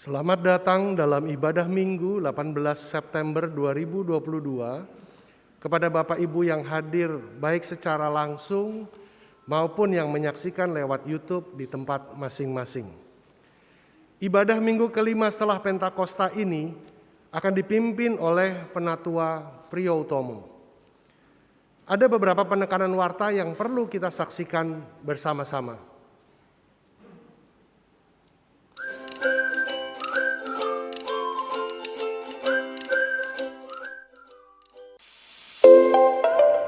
Selamat datang dalam ibadah Minggu 18 September 2022 kepada Bapak Ibu yang hadir baik secara langsung maupun yang menyaksikan lewat YouTube di tempat masing-masing. Ibadah Minggu kelima setelah Pentakosta ini akan dipimpin oleh Penatua Priyo Utomo. Ada beberapa penekanan warta yang perlu kita saksikan bersama-sama.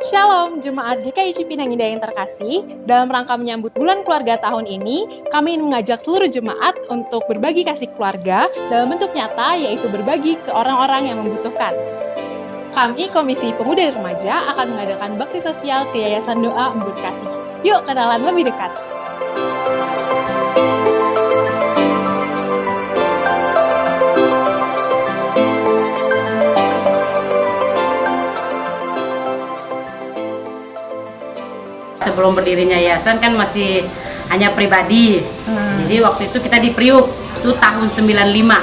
Shalom Jemaat GKI Cipinang Indah yang terkasih, dalam rangka menyambut bulan keluarga tahun ini, kami ingin mengajak seluruh jemaat untuk berbagi kasih keluarga dalam bentuk nyata, yaitu berbagi ke orang-orang yang membutuhkan. Kami, Komisi Pemuda dan Remaja, akan mengadakan bakti sosial ke Yayasan Doa Embun Kasih. Yuk kenalan lebih dekat. Sebelum berdirinya yayasan kan masih hanya pribadi. Jadi waktu itu kita di Priuk, itu tahun 95.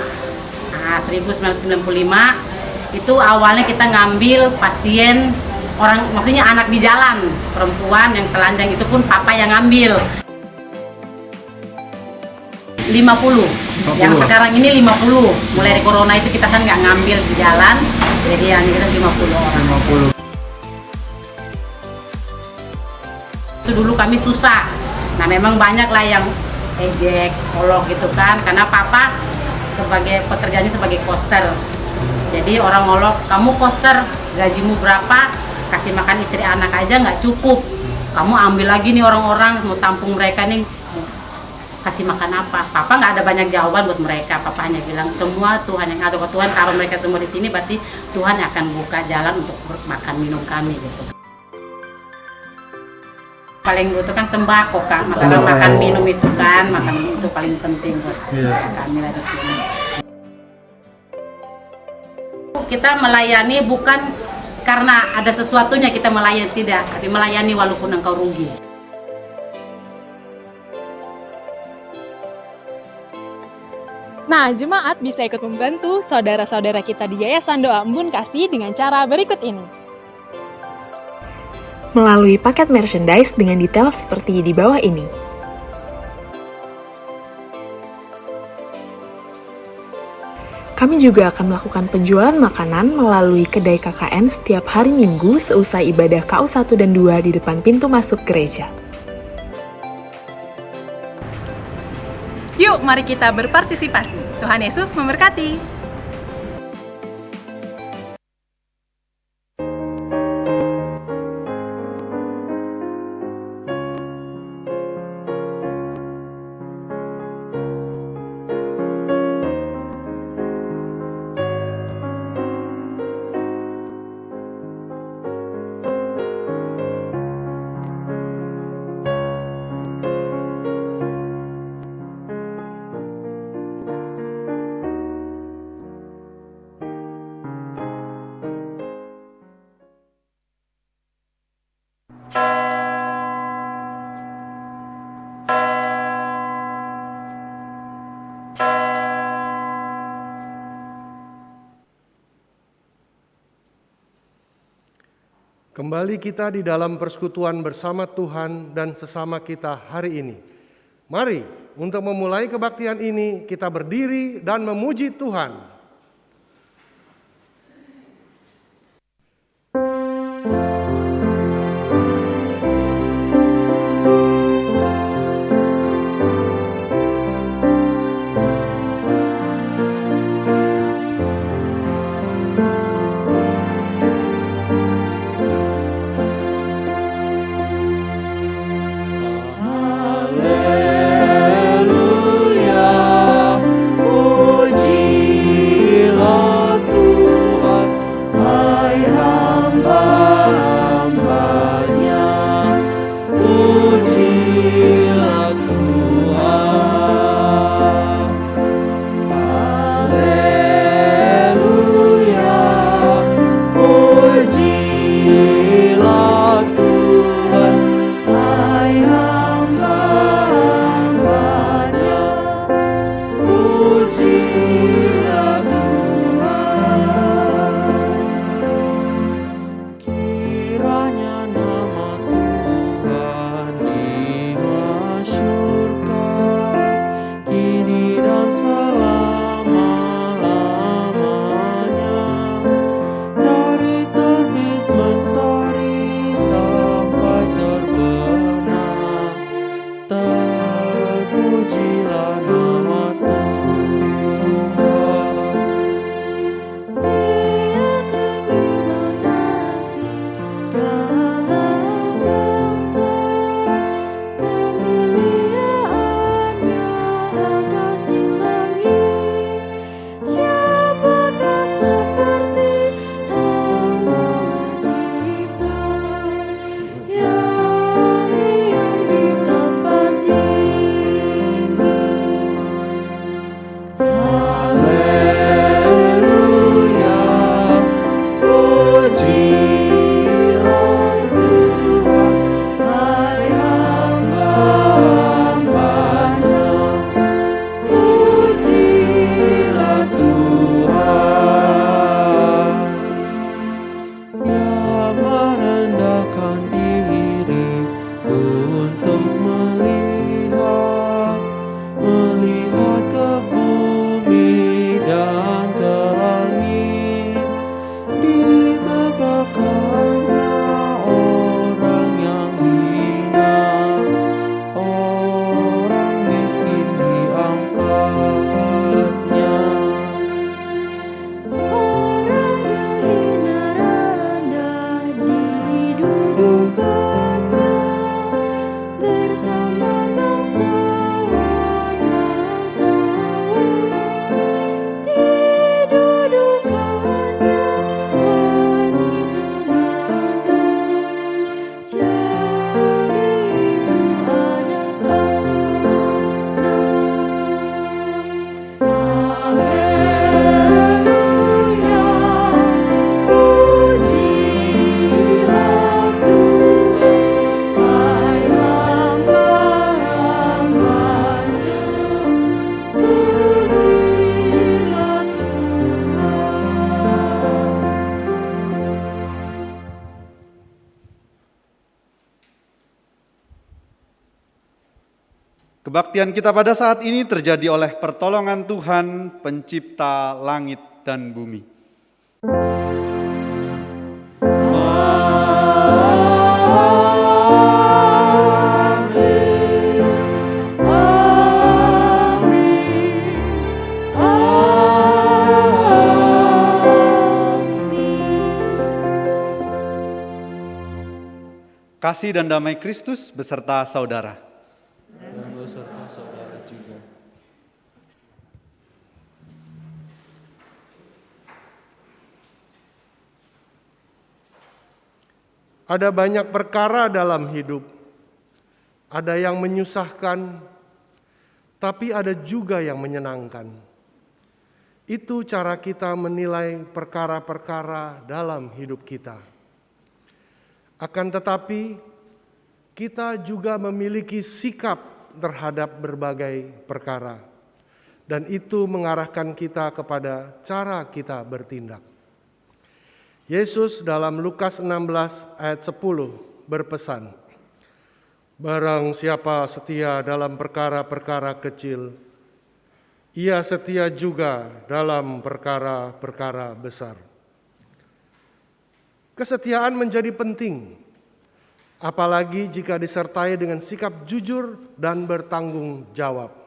Nah, 1995 itu awalnya kita ngambil pasien orang, maksudnya anak di jalan, perempuan yang telanjang, itu pun papa yang ngambil. 50. Yang sekarang ini 50. Mulai dari corona itu kita kan nggak ngambil di jalan, jadi yang kita 50 orang. 50. Itu dulu kami susah. Nah memang banyak lah yang ejek, olok gitu kan, karena papa sebagai pekerjaannya sebagai koster. Jadi orang olok, kamu koster, gajimu berapa, kasih makan istri anak aja nggak cukup. Kamu ambil lagi nih orang-orang, mau tampung mereka nih, kasih makan apa? Papa nggak ada banyak jawaban buat mereka. Papa hanya bilang, semua Tuhan yang ada, Tuhan taruh mereka semua di sini, berarti Tuhan akan buka jalan untuk makan minum kami gitu. Paling butuh kan sembako kan, masalah makan minum itu kan, makan minum itu paling penting buat kami lah di sini. Kita melayani bukan karena ada sesuatunya kita melayani, tidak, tapi melayani walaupun engkau rugi. Nah, jemaat bisa ikut membantu saudara-saudara kita di Yayasan Doa Embun Kasih dengan cara berikut ini. Melalui paket merchandise dengan detail seperti di bawah ini. Kami juga akan melakukan penjualan makanan melalui kedai KKN setiap hari Minggu seusai ibadah KU 1 dan 2 di depan pintu masuk gereja. Yuk, mari kita berpartisipasi. Tuhan Yesus memberkati. Kembali kita di dalam persekutuan bersama Tuhan dan sesama kita hari ini. Mari untuk memulai kebaktian ini kita berdiri dan memuji Tuhan. Haleluya, puji Kebaktian kita pada saat ini terjadi oleh pertolongan Tuhan, pencipta langit dan bumi. Kasih dan damai Kristus beserta saudara. Ada banyak perkara dalam hidup. Ada yang menyusahkan, tapi ada juga yang menyenangkan. Itu cara kita menilai perkara-perkara dalam hidup kita. Akan tetapi, kita juga memiliki sikap terhadap berbagai perkara. Dan itu mengarahkan kita kepada cara kita bertindak. Yesus dalam Lukas 16 ayat 10 berpesan, "Barang siapa setia dalam perkara-perkara kecil, ia setia juga dalam perkara-perkara besar." Kesetiaan menjadi penting, apalagi jika disertai dengan sikap jujur dan bertanggung jawab.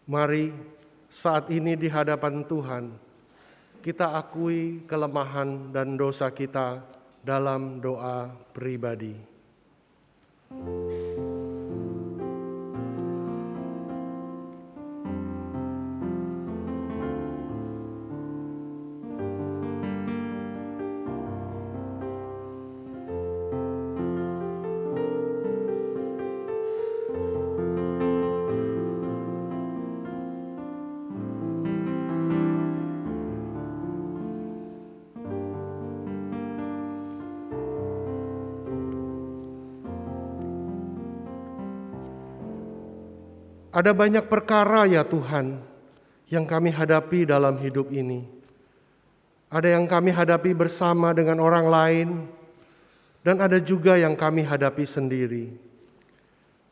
Mari saat ini di hadapan Tuhan, kita akui kelemahan dan dosa kita dalam doa pribadi. Ada banyak perkara ya Tuhan yang kami hadapi dalam hidup ini. Ada yang kami hadapi bersama dengan orang lain, dan ada juga yang kami hadapi sendiri.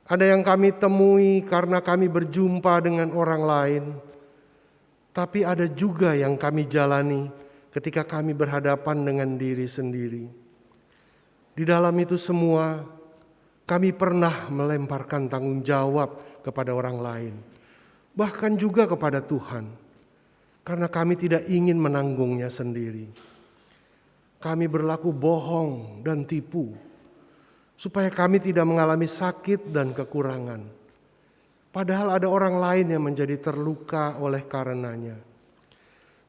Ada yang kami temui karena kami berjumpa dengan orang lain, tapi ada juga yang kami jalani ketika kami berhadapan dengan diri sendiri. Di dalam itu semua, kami pernah melemparkan tanggung jawab kepada orang lain, bahkan juga kepada Tuhan, karena kami tidak ingin menanggungnya sendiri. Kami berlaku bohong dan tipu, supaya kami tidak mengalami sakit dan kekurangan. Padahal ada orang lain yang menjadi terluka oleh karenanya.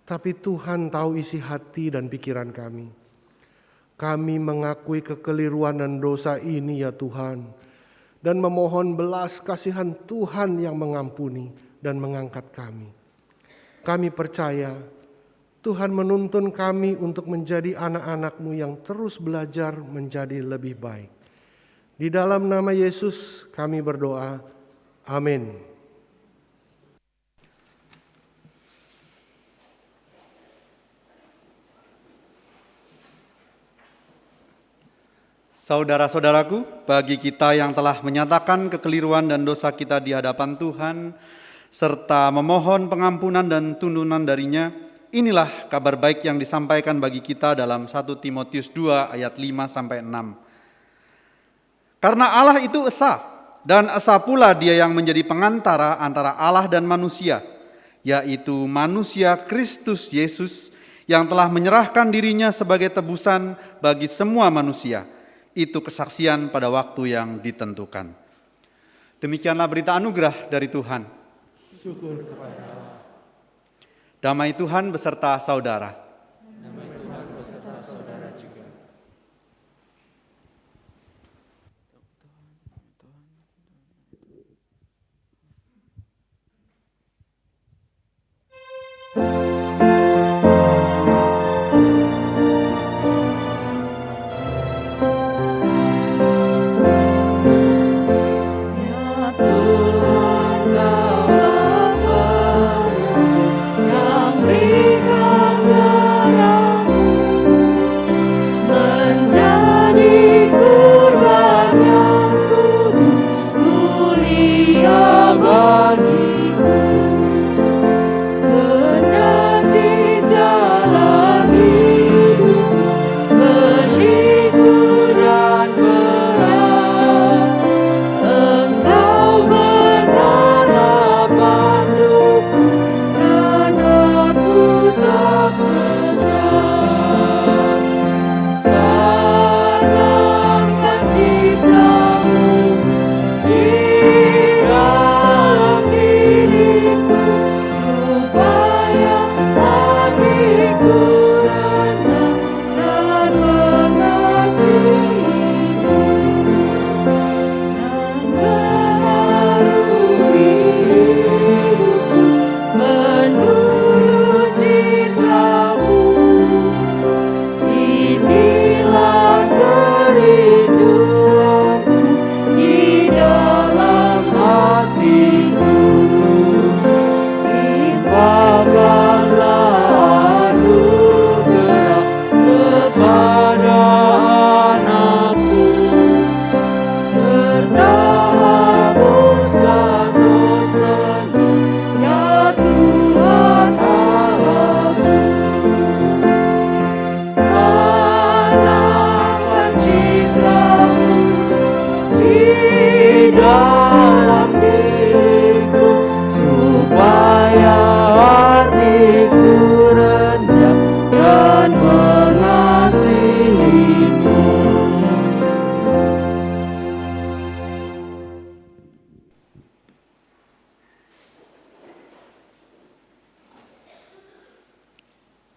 Tapi Tuhan tahu isi hati dan pikiran kami. Kami mengakui kekeliruan dan dosa ini ya Tuhan, dan memohon belas kasihan Tuhan yang mengampuni dan mengangkat kami. Kami percaya Tuhan menuntun kami untuk menjadi anak-anak-Mu yang terus belajar menjadi lebih baik. Di dalam nama Yesus kami berdoa. Amin. Saudara-saudaraku, bagi kita yang telah menyatakan kekeliruan dan dosa kita di hadapan Tuhan, serta memohon pengampunan dan tuntunan darinya, inilah kabar baik yang disampaikan bagi kita dalam 1 Timotius 2 ayat 5-6. Karena Allah itu esa, dan esa pula Dia yang menjadi pengantara antara Allah dan manusia, yaitu manusia Kristus Yesus yang telah menyerahkan dirinya sebagai tebusan bagi semua manusia. Itu kesaksian pada waktu yang ditentukan. Demikianlah berita anugerah dari Tuhan. Syukur kepada Allah. Damai Tuhan beserta saudara. Damai Tuhan beserta saudara juga.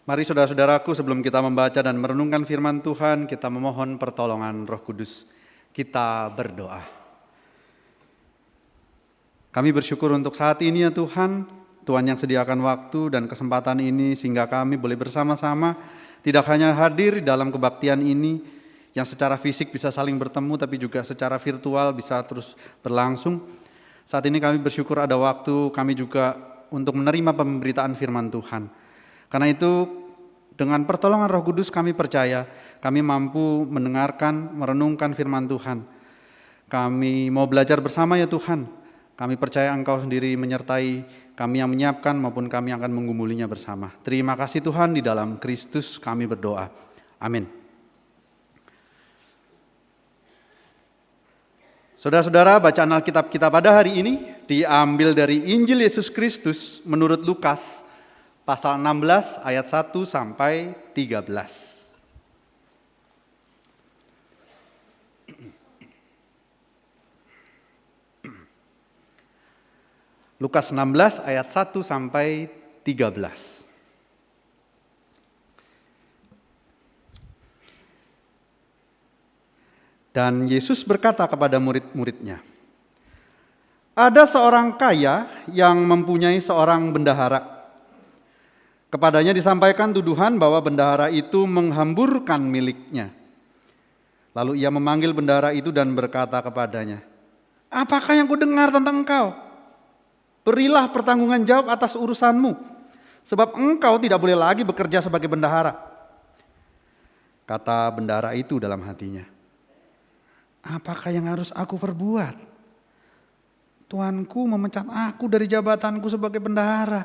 Mari saudara-saudaraku, sebelum kita membaca dan merenungkan firman Tuhan, kita memohon pertolongan Roh Kudus. Kita berdoa. Kami bersyukur untuk saat ini ya Tuhan, Tuhan yang sediakan waktu dan kesempatan ini sehingga kami boleh bersama-sama, tidak hanya hadir dalam kebaktian ini, yang secara fisik bisa saling bertemu, tapi juga secara virtual bisa terus berlangsung. Saat ini kami bersyukur ada waktu kami juga untuk menerima pemberitaan firman Tuhan. Karena itu dengan pertolongan Roh Kudus kami percaya kami mampu mendengarkan, merenungkan firman Tuhan. Kami mau belajar bersama ya Tuhan. Kami percaya Engkau sendiri menyertai kami yang menyiapkan maupun kami akan menggumulinya bersama. Terima kasih Tuhan, di dalam Kristus kami berdoa. Amin. Saudara-saudara, bacaan Alkitab kita pada hari ini diambil dari Injil Yesus Kristus menurut Lukas pasal 16 ayat 1 sampai 13. Lukas 16 ayat 1 sampai 13. Dan Yesus berkata kepada murid-muridnya, ada seorang kaya yang mempunyai seorang bendahara. Kepadanya disampaikan tuduhan bahwa bendahara itu menghamburkan miliknya. Lalu ia memanggil bendahara itu dan berkata kepadanya, apakah yang kudengar tentang engkau? Berilah pertanggungan jawab atas urusanmu, sebab engkau tidak boleh lagi bekerja sebagai bendahara. Kata bendahara itu dalam hatinya, apakah yang harus aku perbuat? Tuanku memecat aku dari jabatanku sebagai bendahara.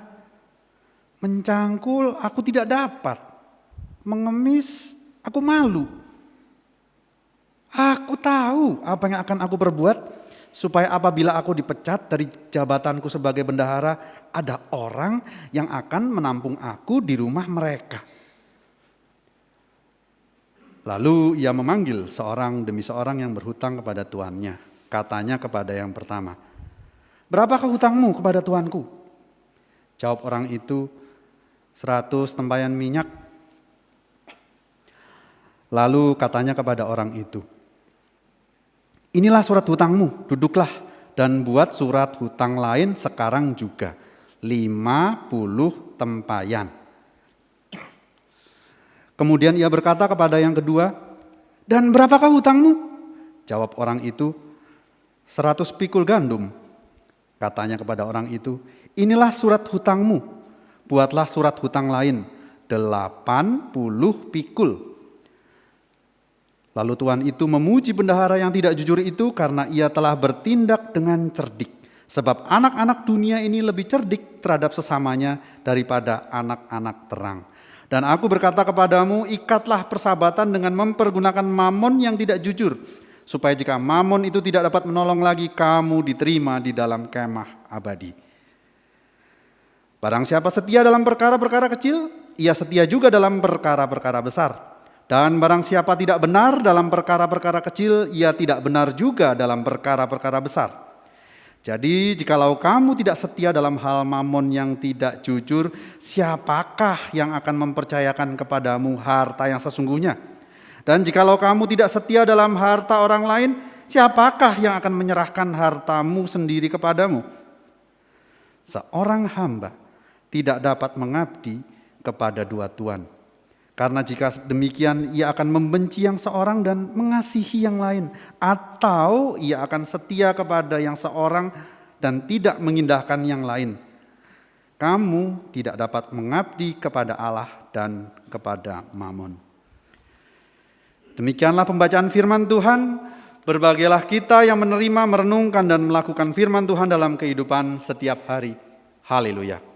Mencangkul aku tidak dapat. Mengemis aku malu. Aku tahu apa yang akan aku perbuat, supaya apabila aku dipecat dari jabatanku sebagai bendahara, ada orang yang akan menampung aku di rumah mereka. Lalu ia memanggil seorang demi seorang yang berhutang kepada tuannya. Katanya kepada yang pertama, berapakah hutangmu kepada tuanku? Jawab orang itu, 100 tempayan minyak. Lalu katanya kepada orang itu, inilah surat hutangmu, duduklah dan buat surat hutang lain sekarang juga, 50 tempayan. Kemudian ia berkata kepada yang kedua, dan berapakah hutangmu? Jawab orang itu, 100 pikul gandum. Katanya kepada orang itu, inilah surat hutangmu, buatlah surat hutang lain, 80 pikul. Lalu tuan itu memuji bendahara yang tidak jujur itu karena ia telah bertindak dengan cerdik. Sebab anak-anak dunia ini lebih cerdik terhadap sesamanya daripada anak-anak terang. Dan aku berkata kepadamu, ikatlah persahabatan dengan mempergunakan mamon yang tidak jujur, supaya jika mamon itu tidak dapat menolong lagi, kamu diterima di dalam kemah abadi. Barang siapa setia dalam perkara-perkara kecil, ia setia juga dalam perkara-perkara besar. Dan barang siapa tidak benar dalam perkara-perkara kecil, ia tidak benar juga dalam perkara-perkara besar. Jadi jikalau kamu tidak setia dalam hal mamon yang tidak jujur, siapakah yang akan mempercayakan kepadamu harta yang sesungguhnya? Dan jikalau kamu tidak setia dalam harta orang lain, siapakah yang akan menyerahkan hartamu sendiri kepadamu? Seorang hamba tidak dapat mengabdi kepada dua tuan. Karena jika demikian ia akan membenci yang seorang dan mengasihi yang lain. Atau ia akan setia kepada yang seorang dan tidak mengindahkan yang lain. Kamu tidak dapat mengabdi kepada Allah dan kepada mamon. Demikianlah pembacaan firman Tuhan. Berbahagialah kita yang menerima, merenungkan dan melakukan firman Tuhan dalam kehidupan setiap hari. Haleluya.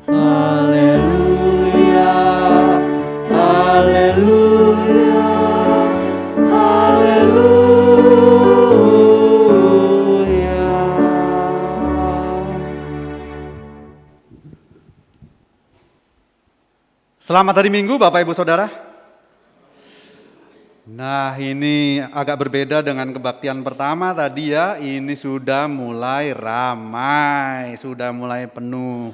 Haleluya, haleluya, haleluya. Selamat hari Minggu Bapak Ibu Saudara. Nah, ini agak berbeda dengan kebaktian pertama tadi ya. Ini sudah mulai ramai, sudah mulai penuh.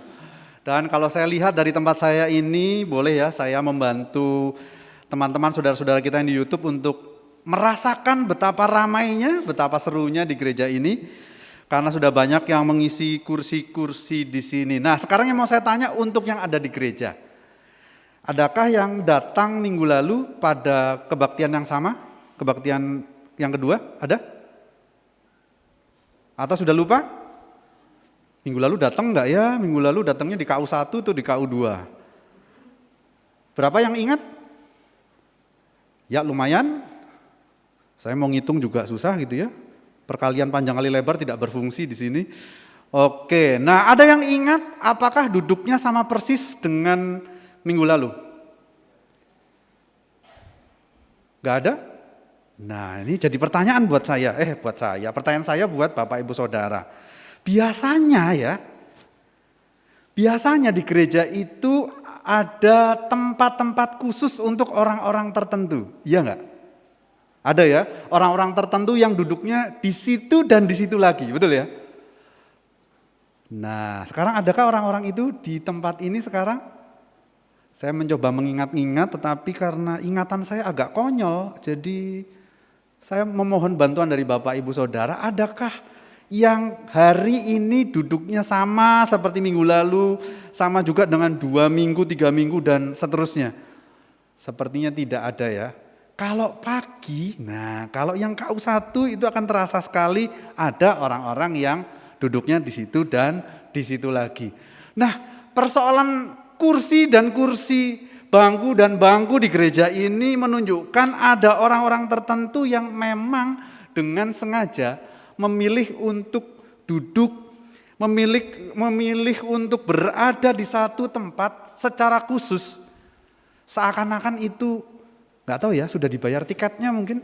Dan kalau saya lihat dari tempat saya ini, boleh ya saya membantu teman-teman saudara-saudara kita yang di YouTube untuk merasakan betapa ramainya, betapa serunya di gereja ini. Karena sudah banyak yang mengisi kursi-kursi di sini. Nah, sekarang yang mau saya tanya untuk yang ada di gereja. Adakah yang datang minggu lalu pada kebaktian yang sama? Kebaktian yang kedua? Ada? Atau sudah lupa? Minggu lalu datang enggak ya? Minggu lalu datangnya di KU1 atau di KU2? Berapa yang ingat? Ya lumayan. Saya mau ngitung juga susah gitu ya. Perkalian panjang kali lebar tidak berfungsi di sini. Oke, nah ada yang ingat apakah duduknya sama persis dengan minggu lalu? Gak ada? Nah ini jadi pertanyaan buat saya. Pertanyaan saya buat Bapak Ibu Saudara. Biasanya di gereja itu ada tempat-tempat khusus untuk orang-orang tertentu. Iya enggak? Ada ya, orang-orang tertentu yang duduknya di situ dan di situ lagi, betul ya? Nah, sekarang adakah orang-orang itu di tempat ini sekarang? Saya mencoba mengingat-ingat, tetapi karena ingatan saya agak konyol, jadi saya memohon bantuan dari Bapak Ibu Saudara, adakah yang hari ini duduknya sama seperti minggu lalu, sama juga dengan 2 minggu, 3 minggu, dan seterusnya? Sepertinya tidak ada ya. Kalau pagi, nah kalau yang KU1 itu akan terasa sekali ada orang-orang yang duduknya di situ dan di situ lagi. Nah, persoalan kursi dan kursi, bangku dan bangku di gereja ini menunjukkan ada orang-orang tertentu yang memang dengan sengaja memilih untuk duduk, memilih untuk berada di satu tempat secara khusus. Seakan-akan itu, nggak tahu ya, sudah dibayar tiketnya mungkin.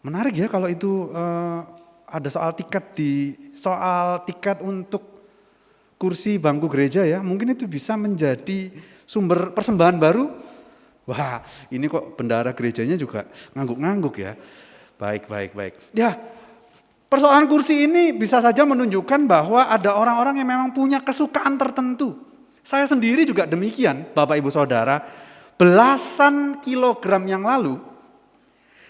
Menarik ya kalau itu ada soal tiket untuk kursi bangku gereja ya. Mungkin itu bisa menjadi sumber persembahan baru. Wah, ini kok bendahara gerejanya juga ngangguk-ngangguk ya. Baik. Ya, persoalan kursi ini bisa saja menunjukkan bahwa ada orang-orang yang memang punya kesukaan tertentu. Saya sendiri juga demikian, Bapak Ibu Saudara. Belasan kilogram yang lalu,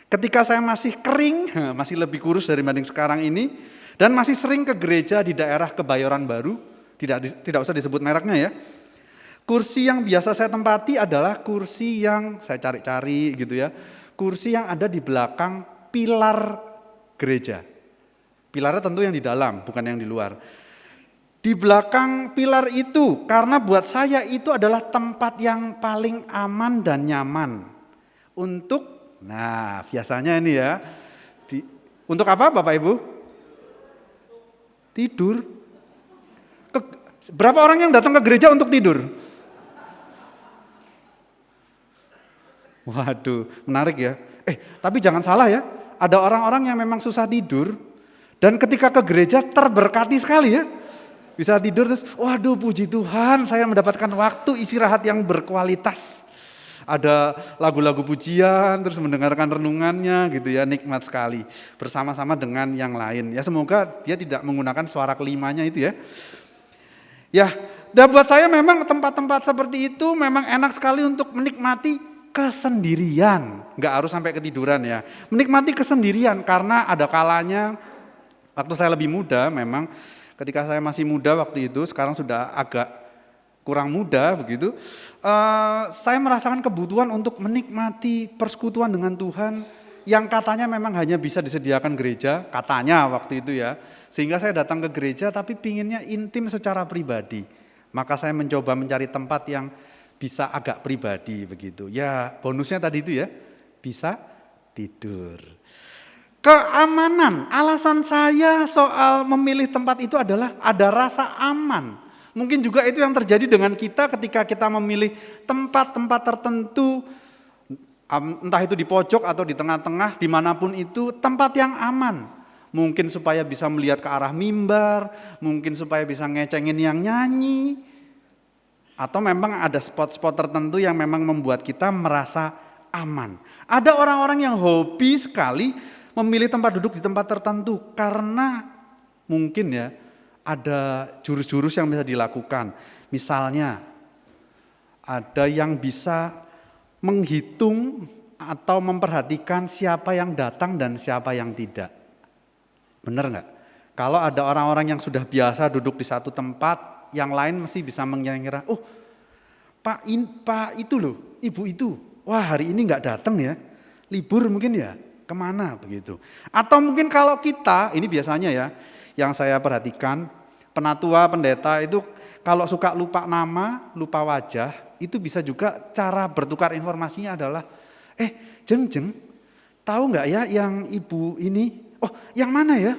ketika saya masih kering, masih lebih kurus dibanding sekarang ini, dan masih sering ke gereja di daerah Kebayoran Baru, tidak usah disebut mereknya ya. Kursi yang biasa saya tempati adalah kursi yang saya cari-cari gitu ya. Kursi yang ada di belakang pilar gereja. Pilarnya tentu yang di dalam, bukan yang di luar. Di belakang pilar itu, karena buat saya itu adalah tempat yang paling aman dan nyaman. Untuk, nah biasanya ini ya, untuk apa Bapak Ibu? Tidur. Berapa orang yang datang ke gereja untuk tidur? Waduh, menarik ya. Tapi jangan salah ya, ada orang-orang yang memang susah tidur, dan ketika ke gereja terberkati sekali ya. Bisa tidur terus, waduh puji Tuhan saya mendapatkan waktu istirahat yang berkualitas. Ada lagu-lagu pujian, terus mendengarkan renungannya gitu ya, nikmat sekali. Bersama-sama dengan yang lain. Ya semoga dia tidak menggunakan suara kelimanya itu ya. Ya, dan buat saya memang tempat-tempat seperti itu memang enak sekali untuk menikmati kesendirian. Nggak harus sampai ketiduran ya. Menikmati kesendirian karena ada kalanya, waktu saya lebih muda memang, ketika saya masih muda waktu itu, sekarang sudah agak kurang muda begitu, saya merasakan kebutuhan untuk menikmati persekutuan dengan Tuhan yang katanya memang hanya bisa disediakan gereja, katanya waktu itu ya. Sehingga saya datang ke gereja tapi pinginnya intim secara pribadi. Maka saya mencoba mencari tempat yang bisa agak pribadi begitu. Ya bonusnya tadi itu ya, bisa tidur. Keamanan, alasan saya soal memilih tempat itu adalah ada rasa aman. Mungkin juga itu yang terjadi dengan kita ketika kita memilih tempat-tempat tertentu, entah itu di pojok atau di tengah-tengah, dimanapun itu tempat yang aman. Mungkin supaya bisa melihat ke arah mimbar, mungkin supaya bisa ngecengin yang nyanyi, atau memang ada spot-spot tertentu yang memang membuat kita merasa aman. Ada orang-orang yang hobi sekali memilih tempat duduk di tempat tertentu karena mungkin ya ada jurus-jurus yang bisa dilakukan. Misalnya ada yang bisa menghitung atau memperhatikan siapa yang datang dan siapa yang tidak. Benar nggak? Kalau ada orang-orang yang sudah biasa duduk di satu tempat, yang lain mesti bisa mengira-ngira, oh Pak itu loh, Ibu itu, wah hari ini nggak datang ya, libur mungkin ya. Kemana begitu. Atau mungkin kalau kita, ini biasanya ya, yang saya perhatikan, penatua, pendeta itu kalau suka lupa nama, lupa wajah, itu bisa juga cara bertukar informasinya adalah, Jeng, tahu nggak ya yang ibu ini? Oh, yang mana ya?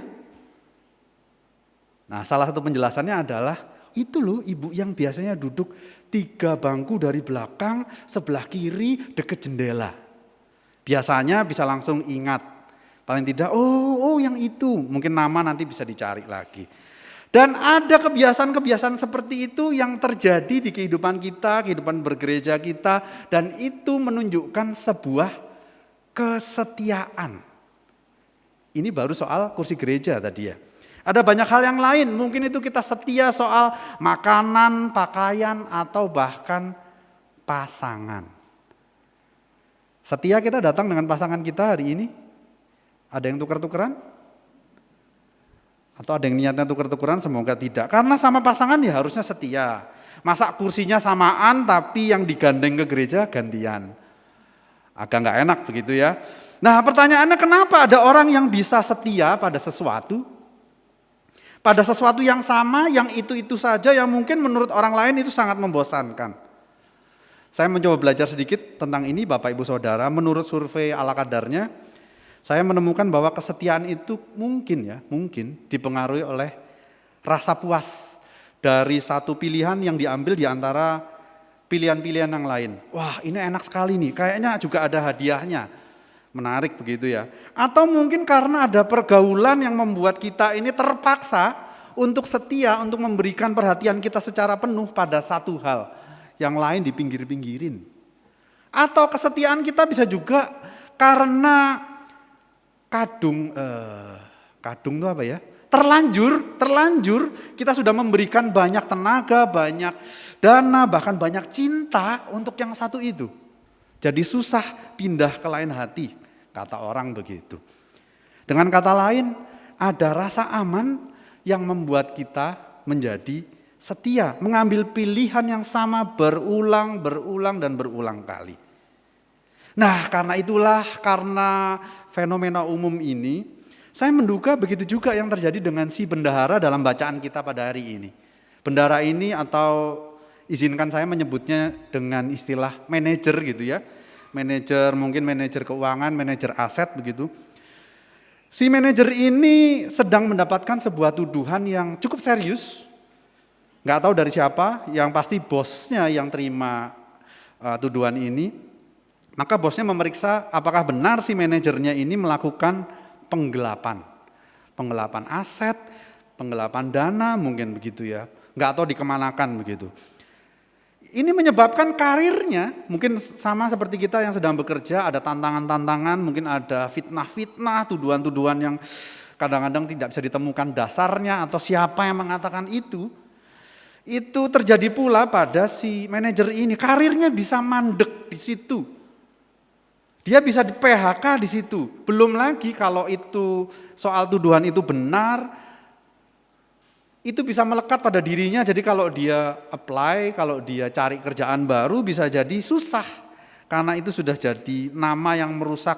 Nah, salah satu penjelasannya adalah, itu loh ibu yang biasanya duduk 3 bangku dari belakang, sebelah kiri, deket jendela. Biasanya bisa langsung ingat, paling tidak, oh yang itu, mungkin nama nanti bisa dicari lagi. Dan ada kebiasaan-kebiasaan seperti itu yang terjadi di kehidupan kita, kehidupan bergereja kita, dan itu menunjukkan sebuah kesetiaan. Ini baru soal kursi gereja tadi ya. Ada banyak hal yang lain, mungkin itu kita setia soal makanan, pakaian, atau bahkan pasangan. Setia kita datang dengan pasangan kita hari ini? Ada yang tuker-tukeran? Atau ada yang niatnya tuker-tukeran? Semoga tidak. Karena sama pasangan ya harusnya setia. Masa kursinya samaan tapi yang digandeng ke gereja gantian. Agak nggak enak begitu ya. Nah, pertanyaannya kenapa ada orang yang bisa setia pada sesuatu? Pada sesuatu yang sama, yang itu-itu saja, yang mungkin menurut orang lain itu sangat membosankan. Saya mencoba belajar sedikit tentang ini Bapak Ibu Saudara. Menurut survei ala kadarnya, saya menemukan bahwa kesetiaan itu mungkin dipengaruhi oleh rasa puas dari satu pilihan yang diambil di antara pilihan-pilihan yang lain. Wah, ini enak sekali nih, kayaknya juga ada hadiahnya. Menarik begitu ya. Atau mungkin karena ada pergaulan yang membuat kita ini terpaksa untuk setia, untuk memberikan perhatian kita secara penuh pada satu hal. Yang lain dipinggir-pinggirin. Atau kesetiaan kita bisa juga karena kadung itu apa ya? Terlanjur kita sudah memberikan banyak tenaga, banyak dana, bahkan banyak cinta untuk yang satu itu. Jadi susah pindah ke lain hati, kata orang begitu. Dengan kata lain, ada rasa aman yang membuat kita menjadi setia, mengambil pilihan yang sama berulang kali. Nah, karena fenomena umum ini, saya menduga begitu juga yang terjadi dengan si bendahara dalam bacaan kita pada hari ini. Bendahara ini atau izinkan saya menyebutnya dengan istilah manajer gitu ya. Manajer, mungkin manajer keuangan, manajer aset begitu. Si manajer ini sedang mendapatkan sebuah tuduhan yang cukup serius. Nggak tahu dari siapa, yang pasti bosnya yang terima tuduhan ini. Maka bosnya memeriksa apakah benar si manajernya ini melakukan penggelapan. Penggelapan aset, penggelapan dana mungkin begitu ya. Nggak tahu dikemanakan begitu. Ini menyebabkan karirnya mungkin sama seperti kita yang sedang bekerja, ada tantangan-tantangan, mungkin ada fitnah-fitnah, tuduhan-tuduhan yang kadang-kadang tidak bisa ditemukan dasarnya atau siapa yang mengatakan itu. Itu terjadi pula pada si manajer ini, karirnya bisa mandek di situ. Dia bisa di PHK di situ. Belum lagi kalau itu soal tuduhan itu benar, itu bisa melekat pada dirinya. Jadi kalau dia apply, kalau dia cari kerjaan baru bisa jadi susah. Karena itu sudah jadi nama yang merusak,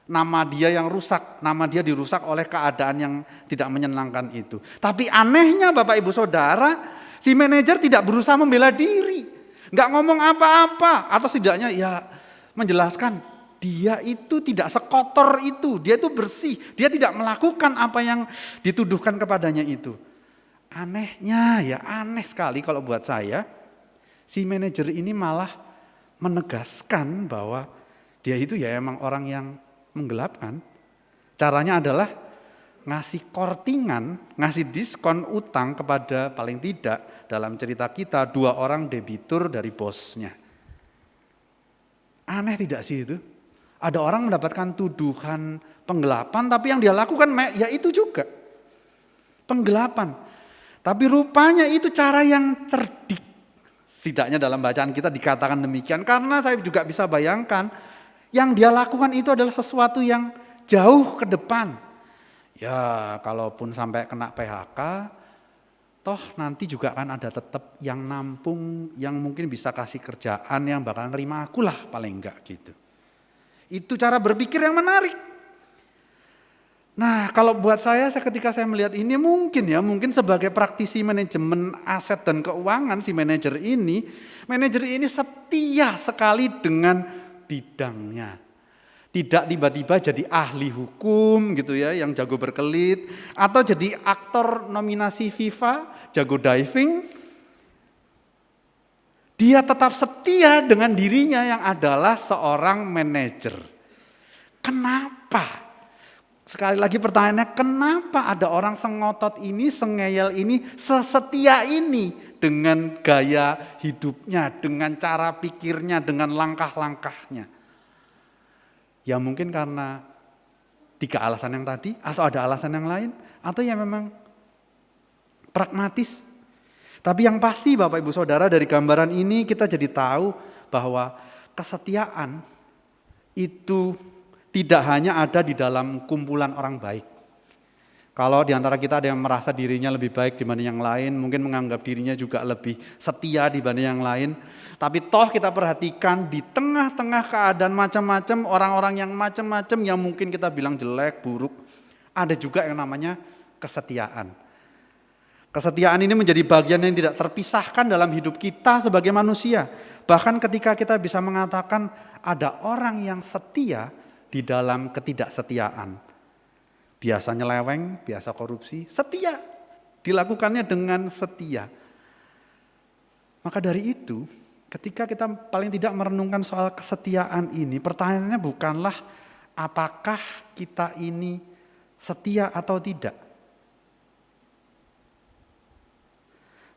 nama dia yang rusak, nama dia dirusak oleh keadaan yang tidak menyenangkan itu. Tapi anehnya Bapak Ibu Saudara, si manajer tidak berusaha membela diri. Enggak ngomong apa-apa, atau setidaknya ya menjelaskan dia itu tidak sekotor itu, dia itu bersih, dia tidak melakukan apa yang dituduhkan kepadanya itu. Anehnya ya, aneh sekali kalau buat saya, si manajer ini malah menegaskan bahwa dia itu ya emang orang yang menggelapkan. Caranya adalah ngasih kortingan, ngasih diskon utang kepada paling tidak dalam cerita kita 2 orang debitur dari bosnya. Aneh tidak sih itu? Ada orang mendapatkan tuduhan penggelapan tapi yang dia lakukan ya itu juga penggelapan. Tapi rupanya itu cara yang cerdik. Setidaknya dalam bacaan kita dikatakan demikian. Karena saya juga bisa bayangkan yang dia lakukan itu adalah sesuatu yang jauh ke depan. Ya kalaupun sampai kena PHK, toh nanti juga akan ada tetap yang nampung, yang mungkin bisa kasih kerjaan, yang bakal nerima aku lah paling enggak gitu. Itu cara berpikir yang menarik. Nah, kalau buat saya ketika saya melihat ini mungkin sebagai praktisi manajemen aset dan keuangan si manajer ini setia sekali dengan bidangnya. Tidak tiba-tiba jadi ahli hukum gitu ya, yang jago berkelit, atau jadi aktor nominasi FIFA, jago diving. Dia tetap setia dengan dirinya yang adalah seorang manajer. Kenapa? Sekali lagi pertanyaannya, kenapa ada orang sengotot ini, sengeyel ini, sesetia ini dengan gaya hidupnya, dengan cara pikirnya, dengan langkah-langkahnya? Ya mungkin karena 3 alasan yang tadi, atau ada alasan yang lain, atau ya memang pragmatis. Tapi yang pasti Bapak Ibu Saudara, dari gambaran ini kita jadi tahu bahwa kesetiaan itu tidak hanya ada di dalam kumpulan orang baik. Kalau di antara kita ada yang merasa dirinya lebih baik dibanding yang lain, mungkin menganggap dirinya juga lebih setia dibanding yang lain. Tapi toh kita perhatikan di tengah-tengah keadaan macam-macam, orang-orang yang macam-macam yang mungkin kita bilang jelek, buruk, ada juga yang namanya kesetiaan. Kesetiaan ini menjadi bagian yang tidak terpisahkan dalam hidup kita sebagai manusia. Bahkan ketika kita bisa mengatakan ada orang yang setia di dalam ketidaksetiaan. Biasa nyeleweng, biasa korupsi, setia. Dilakukannya dengan setia. Maka dari itu, ketika kita paling tidak merenungkan soal kesetiaan ini, pertanyaannya bukanlah apakah kita ini setia atau tidak.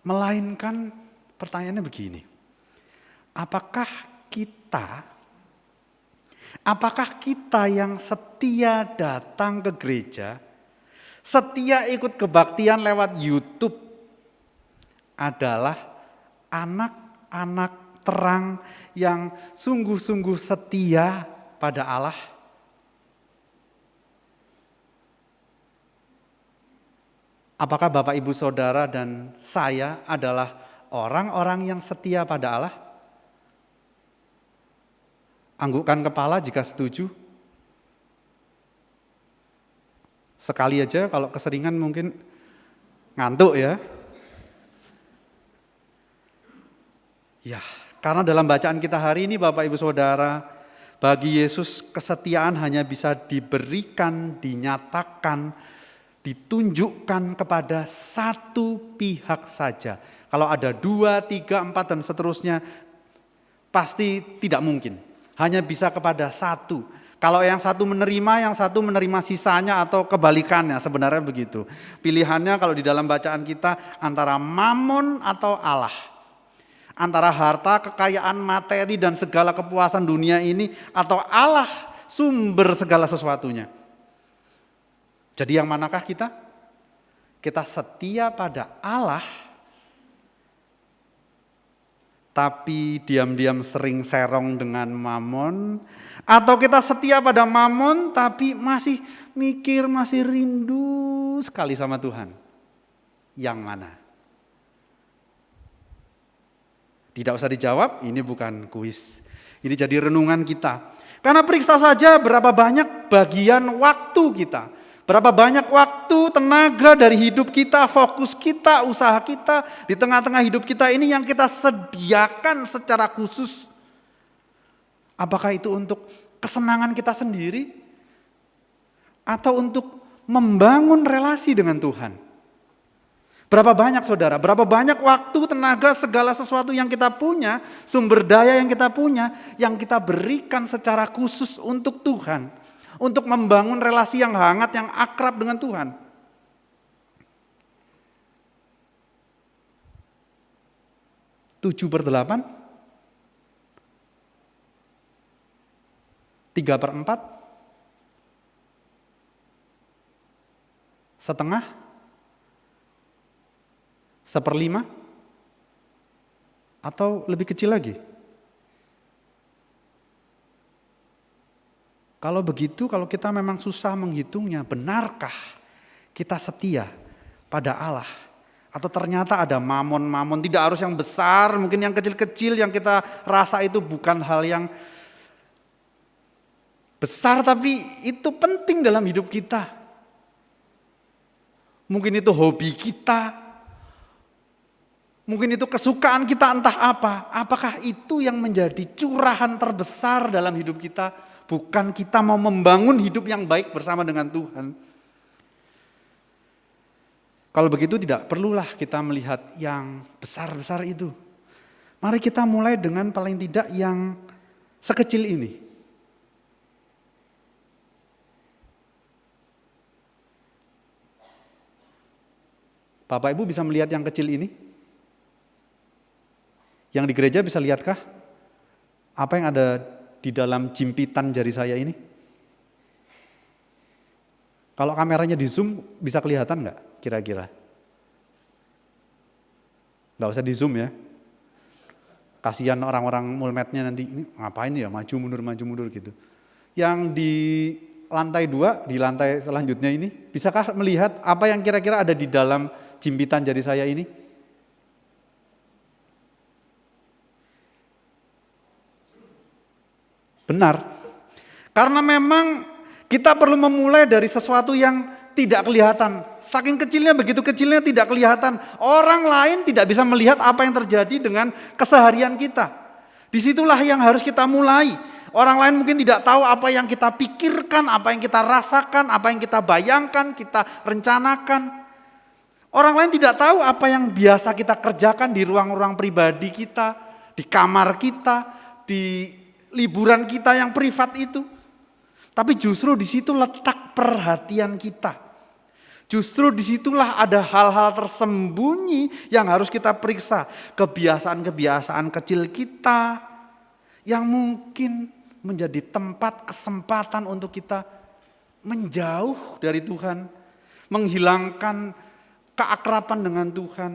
Melainkan pertanyaannya begini, apakah kita yang setia datang ke gereja, setia ikut kebaktian lewat YouTube adalah anak-anak terang yang sungguh-sungguh setia pada Allah? Apakah Bapak Ibu Saudara dan saya adalah orang-orang yang setia pada Allah? Anggukkan kepala jika setuju. Sekali aja, kalau keseringan mungkin ngantuk ya. Ya, karena dalam bacaan kita hari ini Bapak Ibu Saudara, bagi Yesus kesetiaan hanya bisa diberikan, dinyatakan, ditunjukkan kepada satu pihak saja. Kalau ada 2, 3, 4 dan seterusnya, pasti tidak mungkin. Hanya bisa kepada satu. Kalau yang satu menerima sisanya atau kebalikannya, sebenarnya begitu. Pilihannya kalau di dalam bacaan kita antara mamon atau Allah. Antara harta, kekayaan, materi dan segala kepuasan dunia ini atau Allah sumber segala sesuatunya. Jadi yang manakah kita? Kita setia pada Allah, tapi diam-diam sering serong dengan mamon, atau kita setia pada mamon tapi masih mikir, masih rindu sekali sama Tuhan. Yang mana? Tidak usah dijawab, ini bukan kuis. Ini jadi renungan kita. Karena periksa saja berapa banyak bagian waktu kita. Berapa banyak waktu, tenaga dari hidup kita, fokus kita, usaha kita, di tengah-tengah hidup kita ini yang kita sediakan secara khusus. Apakah itu untuk kesenangan kita sendiri? Atau untuk membangun relasi dengan Tuhan? Berapa banyak saudara, berapa banyak waktu, tenaga, segala sesuatu yang kita punya, sumber daya yang kita berikan secara khusus untuk Tuhan. Untuk membangun relasi yang hangat, yang akrab dengan Tuhan. Tujuh per 8, 3/4, setengah, 1/5, atau lebih kecil lagi? Kalau begitu, kalau kita memang susah menghitungnya, benarkah kita setia pada Allah? Atau ternyata ada mamon-mamon, tidak harus yang besar, mungkin yang kecil-kecil yang kita rasa itu bukan hal yang besar, tapi itu penting dalam hidup kita. mungkin itu hobi kita, mungkin itu kesukaan kita entah apa. Apakah itu yang menjadi curahan terbesar dalam hidup kita? Bukan kita mau membangun hidup yang baik bersama dengan Tuhan. Kalau begitu tidak perlulah kita melihat yang besar-besar itu. Mari kita mulai dengan paling tidak yang sekecil ini. Bapak Ibu bisa melihat yang kecil ini? Yang di gereja bisa lihatkah? Apa yang ada di dalam jimpitan jari saya ini? Kalau kameranya di zoom bisa kelihatan nggak kira-kira? Nggak usah di zoom ya. Kasihan orang-orang mulmetnya nanti, ini ngapain ya maju mundur gitu. Yang di lantai 2, di lantai selanjutnya ini, bisakah melihat apa yang kira-kira ada di dalam jimpitan jari saya ini? Benar. Karena memang kita perlu memulai dari sesuatu yang tidak kelihatan. Saking kecilnya, begitu kecilnya tidak kelihatan. Orang lain tidak bisa melihat apa yang terjadi dengan keseharian kita. Disitulah yang harus kita mulai. Orang lain mungkin tidak tahu apa yang kita pikirkan, apa yang kita rasakan, apa yang kita bayangkan, kita rencanakan. Orang lain tidak tahu apa yang biasa kita kerjakan di ruang-ruang pribadi kita, di kamar kita, di liburan kita yang privat itu. Tapi justru di situ letak perhatian kita. Justru disitulah ada hal-hal tersembunyi yang harus kita periksa. Kebiasaan-kebiasaan kecil kita yang mungkin menjadi tempat kesempatan untuk kita menjauh dari Tuhan, menghilangkan keakraban dengan Tuhan.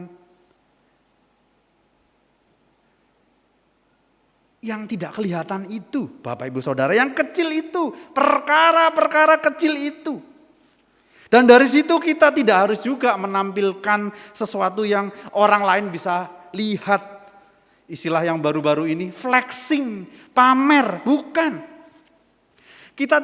Yang tidak kelihatan itu, Bapak Ibu Saudara, yang kecil itu, perkara-perkara kecil itu. Dan dari situ kita tidak harus juga menampilkan sesuatu yang orang lain bisa lihat. Istilah yang baru-baru ini, flexing, pamer, bukan. Kita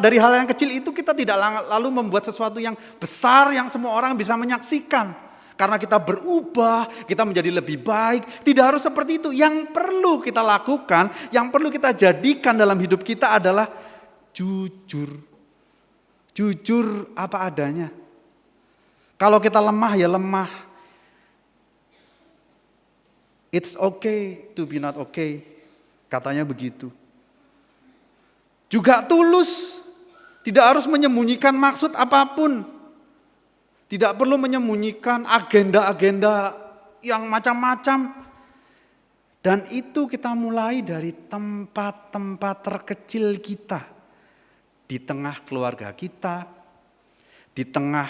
dari hal yang kecil itu kita tidak lalu membuat sesuatu yang besar yang semua orang bisa menyaksikan. Karena kita berubah, kita menjadi lebih baik. Tidak harus seperti itu. Yang perlu kita lakukan, yang perlu kita jadikan dalam hidup kita adalah jujur. Jujur apa adanya. Kalau kita lemah ya lemah. It's okay to be not okay. Katanya begitu. Juga tulus. Tidak harus menyembunyikan maksud apapun. Tidak perlu menyembunyikan agenda-agenda yang macam-macam. Dan itu kita mulai dari tempat-tempat terkecil kita. Di tengah keluarga kita, di tengah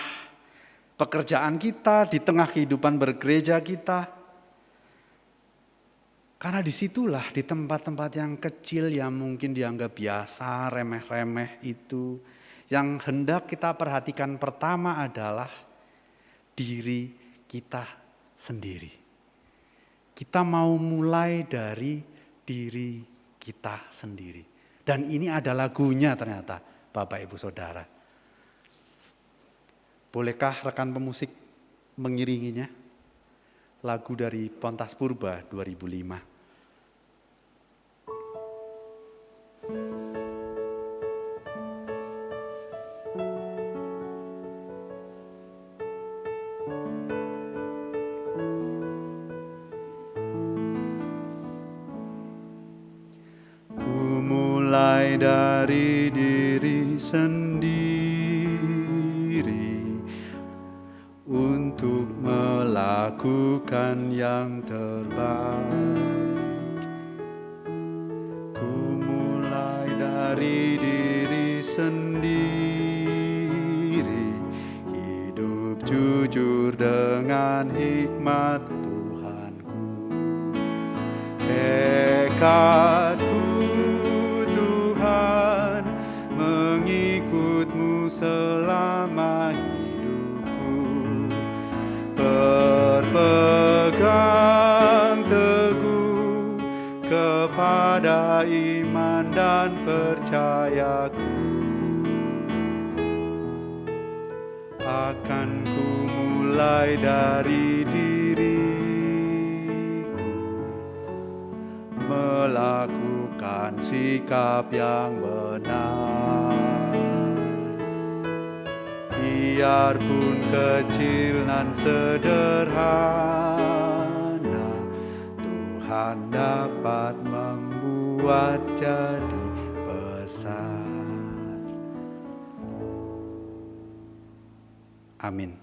pekerjaan kita, di tengah kehidupan bergereja kita. Karena disitulah di tempat-tempat yang kecil yang mungkin dianggap biasa, remeh-remeh itu. Yang hendak kita perhatikan pertama adalah diri kita sendiri. Kita mau mulai dari diri kita sendiri. Dan ini ada lagunya ternyata, Bapak Ibu Saudara. Bolehkah rekan pemusik mengiringinya? Lagu dari Pontas Purba 2005. Mulai dari diri sendiri untuk melakukan yang terbaik. Ku mulai dari diri sendiri, hidup jujur dengan hikmat Tuhanku. Tekadku mengikutmu selama hidupku, berpegang teguh kepada iman dan percayaku. akan ku mulai dari diriku, melakukan sikap yang benar. Biarpun kecil dan sederhana, Tuhan dapat membuat jadi besar. Amin.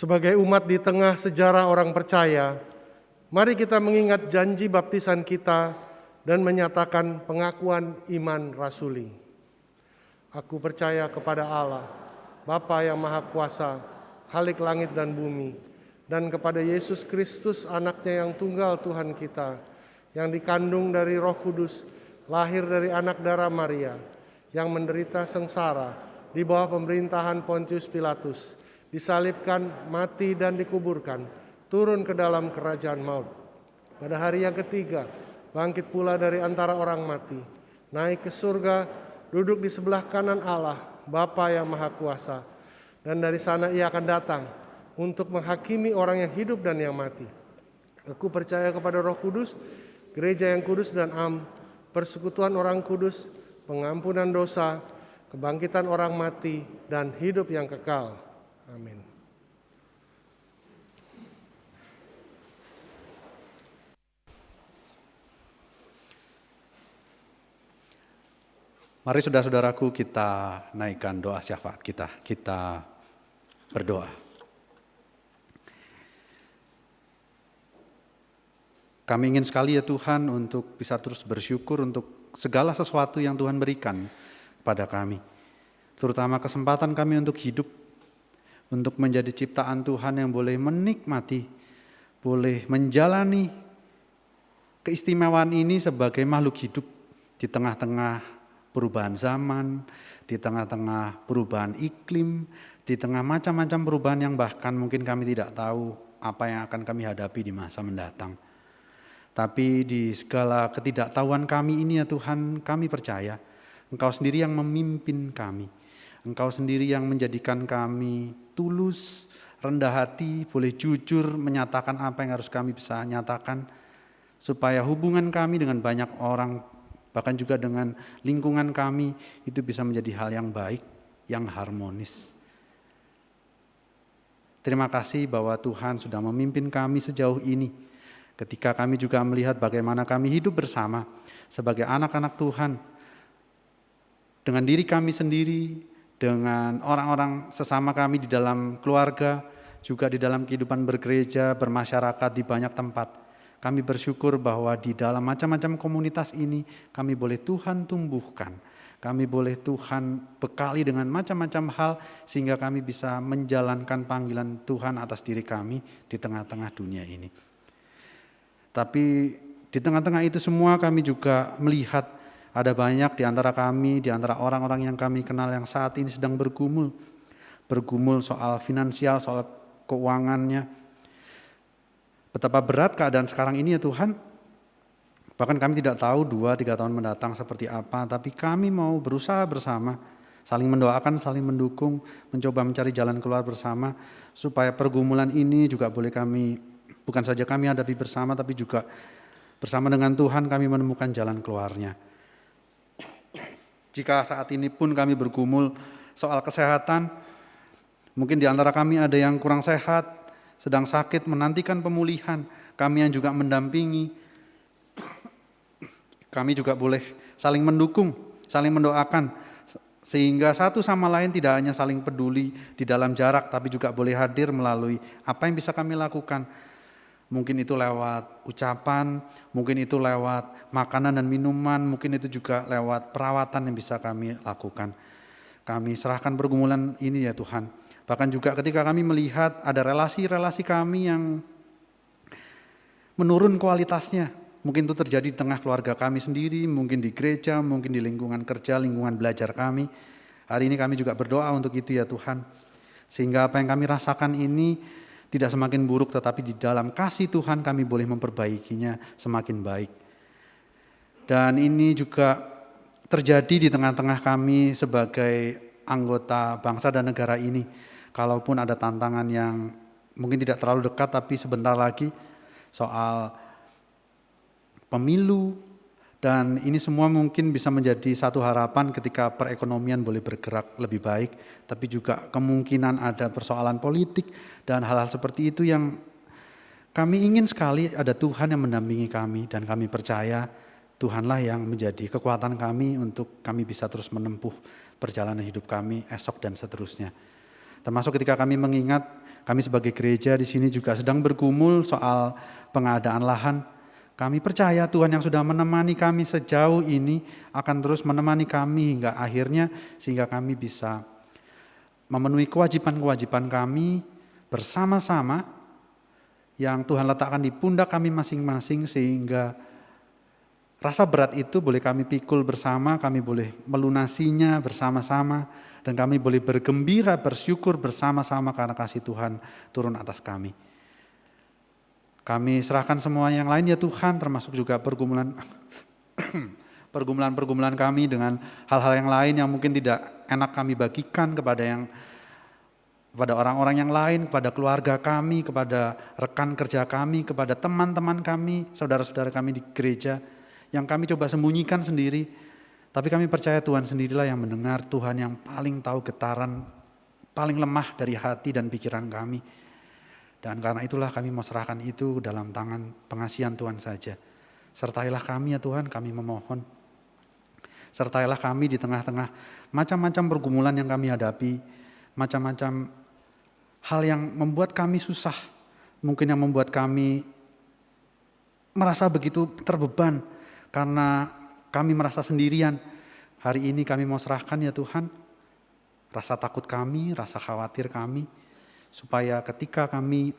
Sebagai umat di tengah sejarah orang percaya, mari kita mengingat janji baptisan kita dan menyatakan pengakuan iman rasuli. Aku percaya kepada Allah, Bapa yang Maha Kuasa, Khalik langit dan bumi, dan kepada Yesus Kristus anaknya yang tunggal Tuhan kita, yang dikandung dari Roh Kudus, lahir dari anak darah Maria, yang menderita sengsara di bawah pemerintahan Pontius Pilatus, disalibkan, mati dan dikuburkan, turun ke dalam kerajaan maut. Pada hari yang ketiga, bangkit pula dari antara orang mati, naik ke surga, duduk di sebelah kanan Allah, Bapa yang Maha Kuasa, dan dari sana Ia akan datang untuk menghakimi orang yang hidup dan yang mati. Aku percaya kepada Roh Kudus, gereja yang kudus dan am, persekutuan orang kudus, pengampunan dosa, kebangkitan orang mati, dan hidup yang kekal. Amin. Mari saudara-saudaraku kita naikkan doa syafaat kita. Kita berdoa. Kami ingin sekali ya Tuhan untuk bisa terus bersyukur untuk segala sesuatu yang Tuhan berikan pada kami. Terutama kesempatan kami untuk hidup, untuk menjadi ciptaan Tuhan yang boleh menikmati, boleh menjalani keistimewaan ini sebagai makhluk hidup di tengah-tengah perubahan zaman, di tengah-tengah perubahan iklim, di tengah macam-macam perubahan yang bahkan mungkin kami tidak tahu apa yang akan kami hadapi di masa mendatang. Tapi di segala ketidaktahuan kami ini ya Tuhan, kami percaya Engkau sendiri yang memimpin kami. Engkau sendiri yang menjadikan kami tulus, rendah hati, boleh jujur menyatakan apa yang harus kami bisa nyatakan, supaya hubungan kami dengan banyak orang, bahkan juga dengan lingkungan kami, itu bisa menjadi hal yang baik, yang harmonis. Terima kasih bahwa Tuhan sudah memimpin kami sejauh ini. Ketika kami juga melihat bagaimana kami hidup bersama sebagai anak-anak Tuhan, dengan diri kami sendiri, dengan orang-orang sesama kami di dalam keluarga, juga di dalam kehidupan bergereja, bermasyarakat di banyak tempat. Kami bersyukur bahwa di dalam macam-macam komunitas ini kami boleh Tuhan tumbuhkan. Kami boleh Tuhan bekali dengan macam-macam hal sehingga kami bisa menjalankan panggilan Tuhan atas diri kami di tengah-tengah dunia ini. Tapi di tengah-tengah itu semua kami juga melihat ada banyak di antara kami, di antara orang-orang yang kami kenal yang saat ini sedang bergumul. Bergumul soal finansial, soal keuangannya. Betapa berat keadaan sekarang ini ya Tuhan. Bahkan kami tidak tahu 2-3 tahun mendatang seperti apa. Tapi kami mau berusaha bersama. Saling mendoakan, saling mendukung. Mencoba mencari jalan keluar bersama. Supaya pergumulan ini juga boleh kami, bukan saja kami hadapi bersama. Tapi juga bersama dengan Tuhan kami menemukan jalan keluarnya. Jika saat ini pun kami bergumul soal kesehatan. Mungkin di antara kami ada yang kurang sehat, sedang sakit, menantikan pemulihan. Kami yang juga mendampingi. Kami juga boleh saling mendukung, saling mendoakan. Sehingga satu sama lain tidak hanya saling peduli di dalam jarak, tapi juga boleh hadir melalui apa yang bisa kami lakukan. Mungkin itu lewat ucapan, mungkin itu lewat makanan dan minuman, mungkin itu juga lewat perawatan yang bisa kami lakukan. Kami serahkan pergumulan ini ya Tuhan. Bahkan juga ketika kami melihat ada relasi-relasi kami yang menurun kualitasnya. Mungkin itu terjadi di tengah keluarga kami sendiri, mungkin di gereja, mungkin di lingkungan kerja, lingkungan belajar kami. Hari ini kami juga berdoa untuk itu ya Tuhan. Sehingga apa yang kami rasakan ini tidak semakin buruk, tetapi di dalam kasih Tuhan kami boleh memperbaikinya semakin baik. Dan ini juga terjadi di tengah-tengah kami sebagai anggota bangsa dan negara ini. Kalaupun ada tantangan yang mungkin tidak terlalu dekat, tapi sebentar lagi soal pemilu, dan ini semua mungkin bisa menjadi satu harapan ketika perekonomian boleh bergerak lebih baik, tapi juga kemungkinan ada persoalan politik dan hal-hal seperti itu yang kami ingin sekali ada Tuhan yang mendampingi kami, dan kami percaya Tuhanlah yang menjadi kekuatan kami untuk kami bisa terus menempuh perjalanan hidup kami esok dan seterusnya. Termasuk ketika kami mengingat kami sebagai gereja di sini juga sedang bergumul soal pengadaan lahan. Kami percaya Tuhan yang sudah menemani kami sejauh ini akan terus menemani kami hingga akhirnya, sehingga kami bisa memenuhi kewajiban-kewajiban kami bersama-sama yang Tuhan letakkan di pundak kami masing-masing, sehingga rasa berat itu boleh kami pikul bersama, kami boleh melunasinya bersama-sama, dan kami boleh bergembira, bersyukur bersama-sama karena kasih Tuhan turun atas kami. Kami serahkan semua yang lain ya Tuhan, termasuk juga pergumulan kami dengan hal-hal yang lain yang mungkin tidak enak kami bagikan kepada yang kepada orang-orang yang lain, kepada keluarga kami, kepada rekan kerja kami, kepada teman-teman kami, saudara-saudara kami di gereja, yang kami coba sembunyikan sendiri. Tapi kami percaya Tuhan sendirilah yang mendengar, Tuhan yang paling tahu getaran, paling lemah dari hati dan pikiran kami. Dan karena itulah kami mau serahkan itu dalam tangan pengasihan Tuhan saja. Sertailah kami ya Tuhan, kami memohon. Sertailah kami di tengah-tengah macam-macam pergumulan yang kami hadapi, macam-macam hal yang membuat kami susah, mungkin yang membuat kami merasa begitu terbeban karena kami merasa sendirian. Hari ini kami mau serahkan ya Tuhan, rasa takut kami, rasa khawatir kami, supaya ketika kami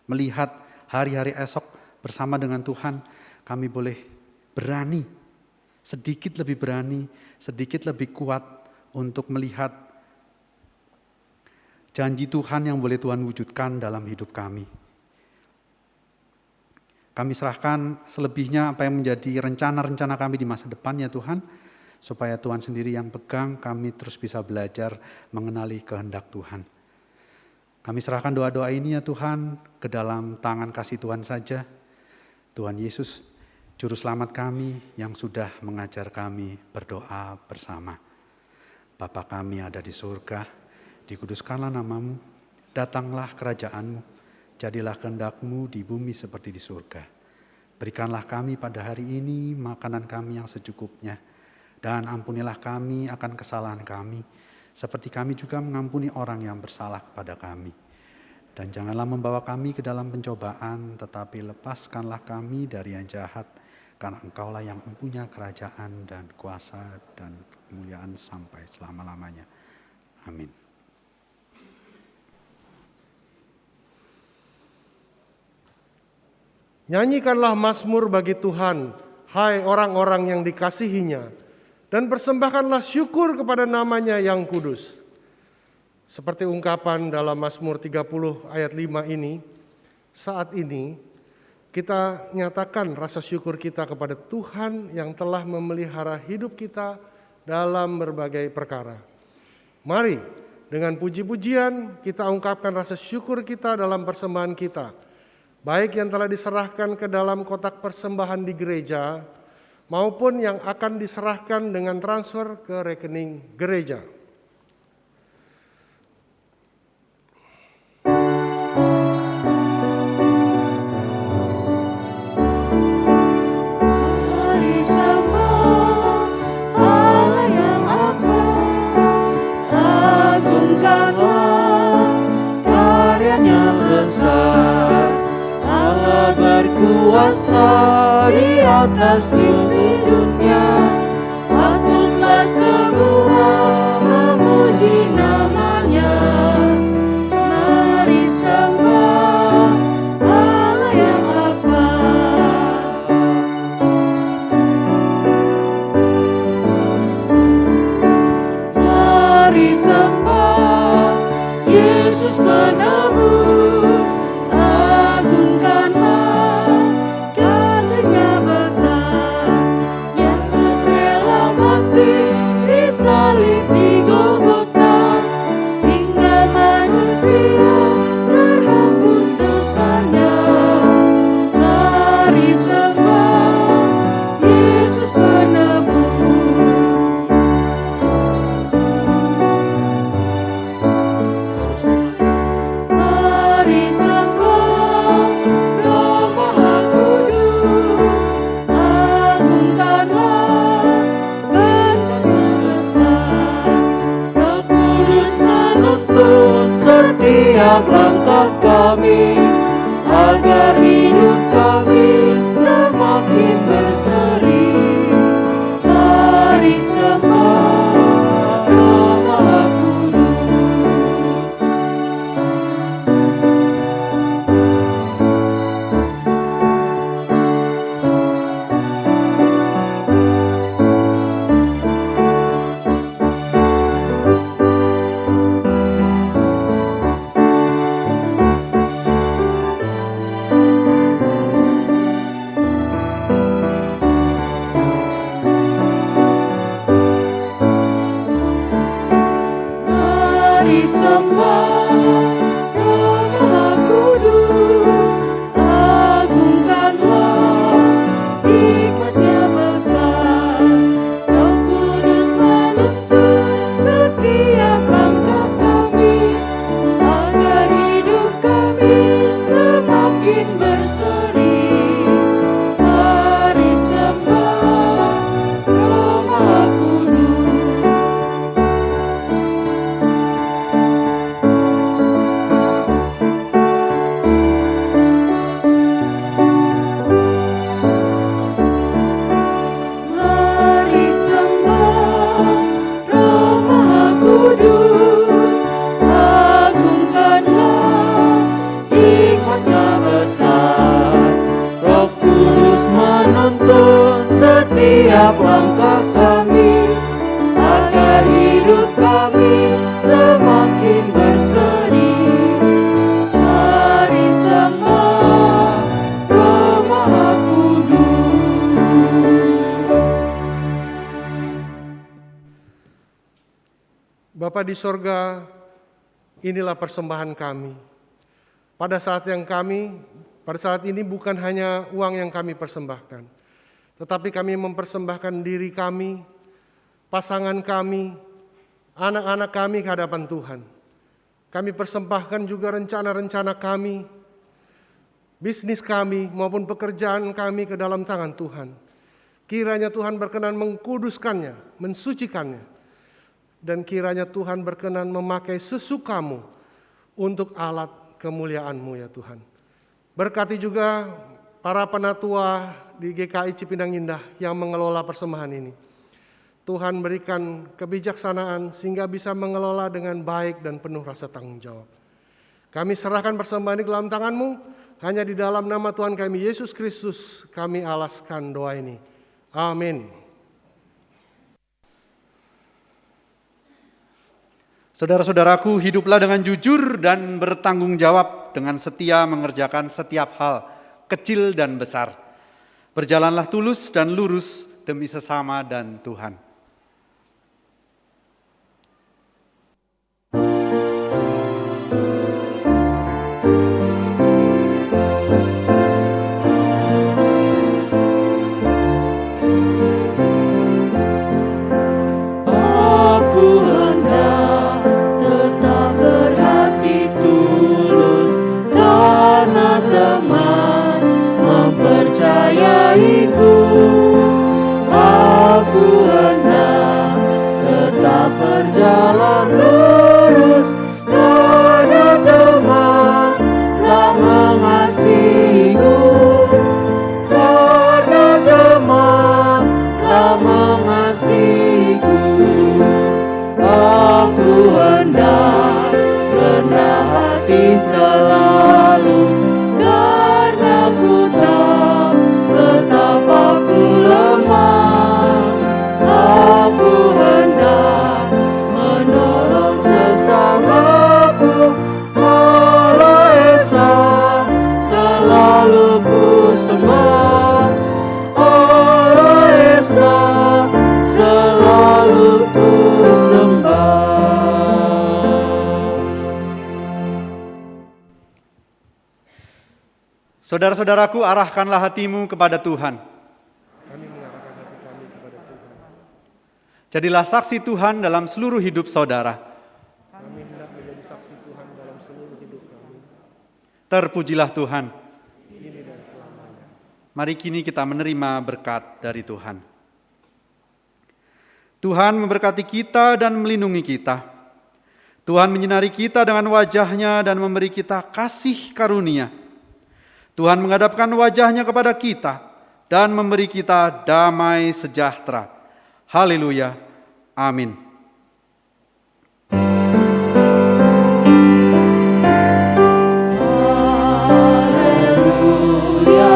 melihat hari-hari esok bersama dengan Tuhan, kami boleh berani, sedikit lebih berani, sedikit lebih kuat untuk melihat janji Tuhan yang boleh Tuhan wujudkan dalam hidup kami. Kami serahkan selebihnya apa yang menjadi rencana-rencana kami di masa depan ya Tuhan, supaya Tuhan sendiri yang pegang, kami terus bisa belajar mengenali kehendak Tuhan. Kami serahkan doa-doa ini ya Tuhan ke dalam tangan kasih Tuhan saja. Tuhan Yesus, Juru Selamat kami yang sudah mengajar kami berdoa bersama. Bapa kami ada di surga, dikuduskanlah namamu, datanglah kerajaanmu, jadilah kehendak-Mu di bumi seperti di surga. Berikanlah kami pada hari ini makanan kami yang secukupnya, dan ampunilah kami akan kesalahan kami, seperti kami juga mengampuni orang yang bersalah kepada kami. Dan janganlah membawa kami ke dalam pencobaan, tetapi lepaskanlah kami dari yang jahat, karena Engkaulah yang mempunyai kerajaan dan kuasa dan kemuliaan sampai selama-lamanya. Amin. Nyanyikanlah mazmur bagi Tuhan, hai orang-orang yang dikasihinya, dan persembahkanlah syukur kepada namanya yang kudus. Seperti ungkapan dalam Mazmur 30 ayat 5 ini, saat ini kita nyatakan rasa syukur kita kepada Tuhan yang telah memelihara hidup kita dalam berbagai perkara. Mari dengan puji-pujian kita ungkapkan rasa syukur kita dalam persembahan kita, baik yang telah diserahkan ke dalam kotak persembahan di gereja, maupun yang akan diserahkan dengan transfer ke rekening gereja. Kuasa di atas sisi dunia, patutlah semua memuji namanya. Mari sembah Allah yang akbar. Mari sembah Yesus penebus, agungkanlah salib di Golgota, hingga manusia terhapus dosanya. Mari sembah Yesus penebus. Mari sembah Roh Maha Kudus, agungkanlah setiap langkah kami, agar hidup kami semakin berseri. Mari sembah Roh Maha Kudus. sembah, Roh Maha Kudus, agungkanlah, hikmat-Nya besar. Roh Kudus menuntun setiap langkah kami, agar hidup kami semakin berseri. Mari sembah Roh Maha Kudus. Mari sembah Roh Maha Kudus, agungkanlah, hikmat-Nya besar. Roh Kudus menuntun setiap langkah kami, agar hidup kami semakin berseri. Mari sembah Roh Maha Kudus. Bapa di sorga, inilah persembahan kami. Pada saat ini bukan hanya uang yang kami persembahkan, tetapi kami mempersembahkan diri kami, pasangan kami, anak-anak kami ke hadapan Tuhan. Kami persembahkan juga rencana-rencana kami, bisnis kami maupun pekerjaan kami ke dalam tangan Tuhan. Kiranya Tuhan berkenan mengkuduskannya, mensucikannya, dan kiranya Tuhan berkenan memakai sesukamu untuk alat kemuliaan-Mu ya Tuhan. Berkati juga para penatua di GKI Cipinang Indah yang mengelola persembahan ini. Tuhan berikan kebijaksanaan sehingga bisa mengelola dengan baik dan penuh rasa tanggung jawab. Kami serahkan persembahan ini ke dalam tangan-Mu, hanya di dalam nama Tuhan kami Yesus Kristus kami alaskan doa ini. Amin. Saudara-saudaraku, hiduplah dengan jujur dan bertanggung jawab, dengan setia mengerjakan setiap hal, kecil dan besar. Berjalanlah tulus dan lurus demi sesama dan Tuhan. Aku hendak tetap berhati tulus, karena teman mempercayaiku. Aku hendak tetap berjalan lurus, karena teman telah mengasihiku. Karena teman telah mengasihiku. Aku hendak rendah hati selalu, karena ku tahu betapa ku lemah. Aku hendak menolong sesamaku. Allah Esa selalu ku sembah. Allah Esa selalu ku sembah. Saudara-saudaraku, arahkanlah hatimu kepada Tuhan. Kami mengarahkan hati kami kepada Tuhan. Jadilah saksi Tuhan dalam seluruh hidup saudara. Kami hendak menjadi saksi Tuhan dalam seluruh hidup kami, Terpujilah Tuhan. kini dan selamanya. Mari kini kita menerima berkat dari Tuhan. Tuhan memberkati kita dan melindungi kita. Tuhan menyinari kita dengan wajah-Nya dan memberi kita kasih karunia. Tuhan menghadapkan wajah-Nya kepada kita dan memberi kita damai sejahtera. Haleluya. Amin. Haleluya,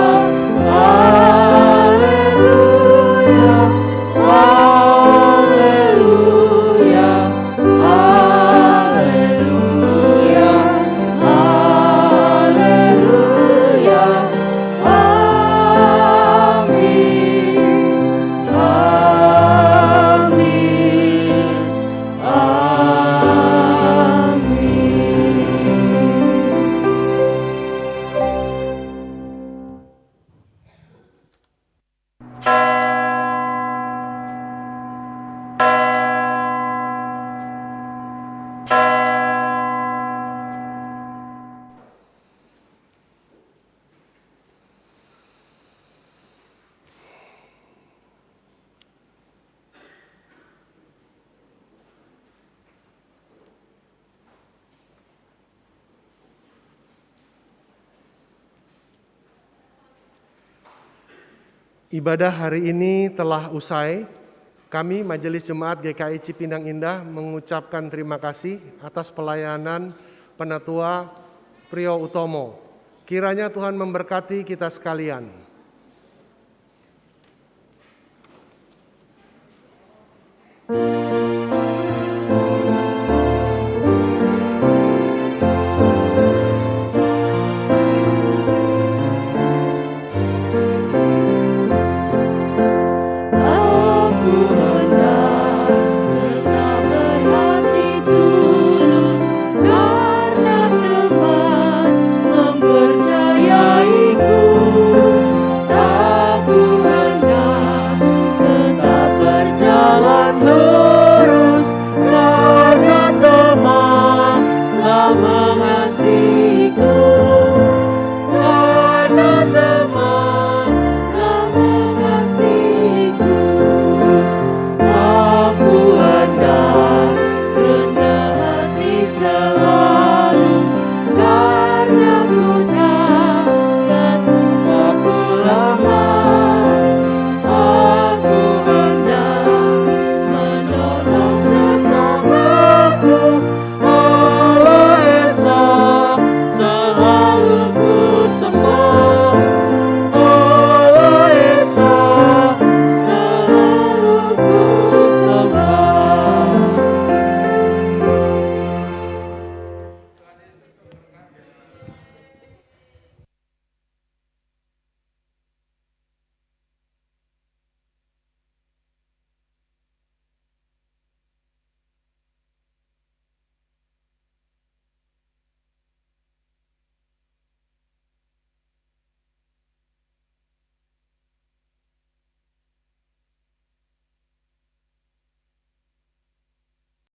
haleluya, haleluya, haleluya, haleluya, amin, amin. Ibadah hari ini telah usai. Kami Majelis Jemaat GKI Cipinang Indah mengucapkan terima kasih atas pelayanan Penatua Priyo Utomo. Kiranya Tuhan memberkati kita sekalian.